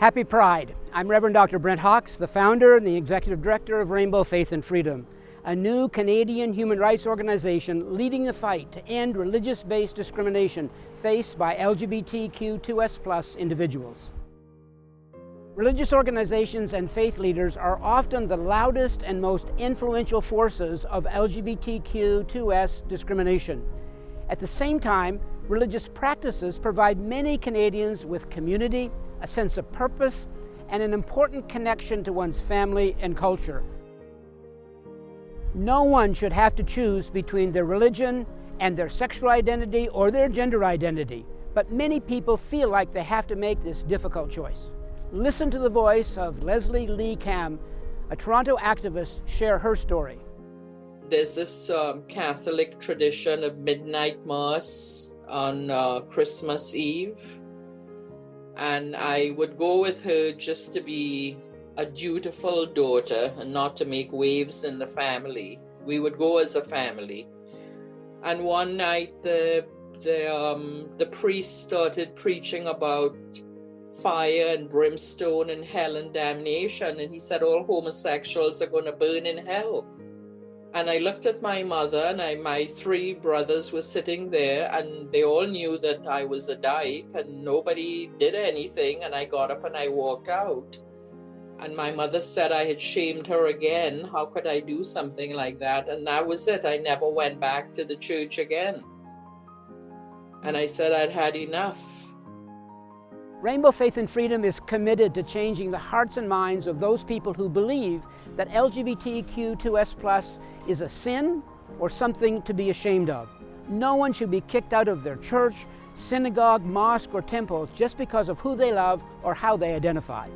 Happy Pride. I'm Reverend Dr. Brent Hawks, the founder and the executive director of Rainbow Faith and Freedom, a new Canadian human rights organization leading the fight to end religious-based discrimination faced by LGBTQ2S+ individuals. Religious organizations and faith leaders are often the loudest and most influential forces of LGBTQ2S discrimination. At the same time, religious practices provide many Canadians with community, a sense of purpose, and an important connection to one's family and culture. No one should have to choose between their religion and their sexual identity or their gender identity, but many people feel like they have to make this difficult choice. Listen to the voice of Leslie Lee Cam, a Toronto activist, share her story. There's this Catholic tradition of midnight mass on Christmas Eve, and I would go with her just to be a dutiful daughter and not to make waves in the family. We would go as a family. And one night the priest started preaching about fire and brimstone and hell and damnation, and he said all homosexuals are going to burn in hell. And I looked at my mother, and my three brothers were sitting there, and they all knew that I was a dyke, and nobody did anything. And I got up and I walked out. And my mother said I had shamed her again. How could I do something like that? And that was it. I never went back to the church again. And I said I'd had enough. Rainbow Faith and Freedom is committed to changing the hearts and minds of those people who believe that LGBTQ2S+ is a sin or something to be ashamed of. No one should be kicked out of their church, synagogue, mosque, or temple just because of who they love or how they identify.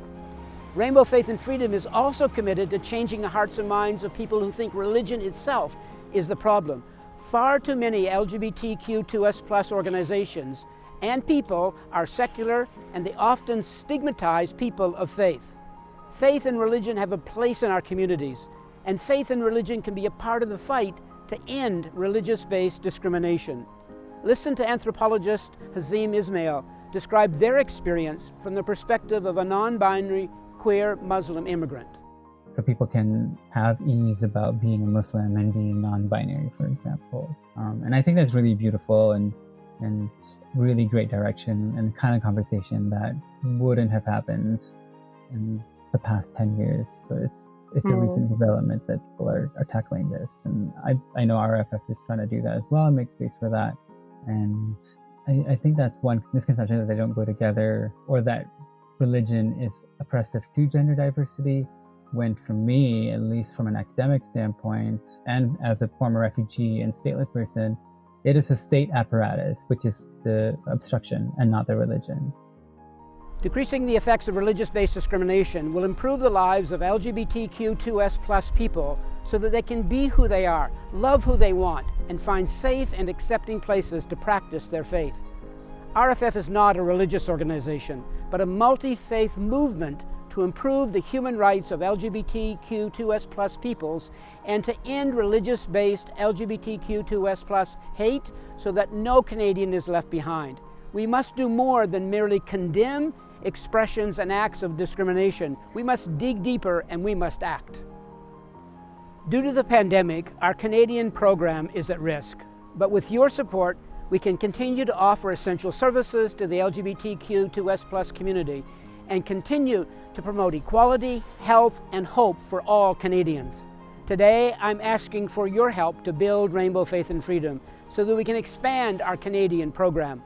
Rainbow Faith and Freedom is also committed to changing the hearts and minds of people who think religion itself is the problem. Far too many LGBTQ2S+ organizations and people are secular, and they often stigmatize people of faith. Faith and religion have a place in our communities, and faith and religion can be a part of the fight to end religious-based discrimination. Listen to anthropologist Hazim Ismail describe their experience from the perspective of a non-binary, queer Muslim immigrant. So people can have ease about being a Muslim and being non-binary, for example. And I think that's really beautiful and really great direction and kind of conversation that wouldn't have happened in the past 10 years. So it's a recent development that people are tackling this. And I know RFF is trying to do that as well and make space for that. And I think that's one misconception, that they don't go together, or that religion is oppressive to gender diversity, when for me, at least from an academic standpoint, and as a former refugee and stateless person, it is a state apparatus, which is the obstruction and not the religion. Decreasing the effects of religious-based discrimination will improve the lives of LGBTQ2S+ people so that they can be who they are, love who they want, and find safe and accepting places to practice their faith. RFF is not a religious organization, but a multi-faith movement to improve the human rights of LGBTQ2S+ peoples and to end religious-based LGBTQ2S+ hate so that no Canadian is left behind. We must do more than merely condemn expressions and acts of discrimination. We must dig deeper, and we must act. Due to the pandemic, our Canadian program is at risk, but with your support, we can continue to offer essential services to the LGBTQ2S+ community and continue to promote equality, health, and hope for all Canadians. Today, I'm asking for your help to build Rainbow Faith and Freedom so that we can expand our Canadian program.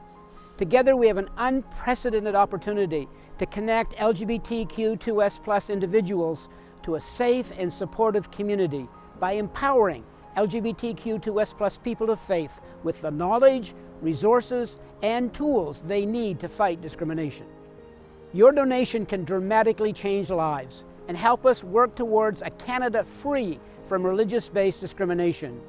Together, we have an unprecedented opportunity to connect LGBTQ2S+ individuals to a safe and supportive community by empowering LGBTQ2S+ people of faith with the knowledge, resources, and tools they need to fight discrimination. Your donation can dramatically change lives and help us work towards a Canada free from religious-based discrimination.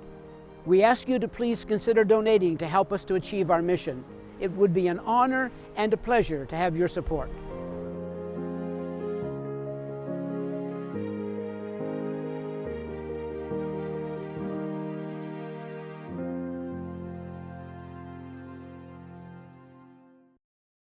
We ask you to please consider donating to help us to achieve our mission. It would be an honor and a pleasure to have your support.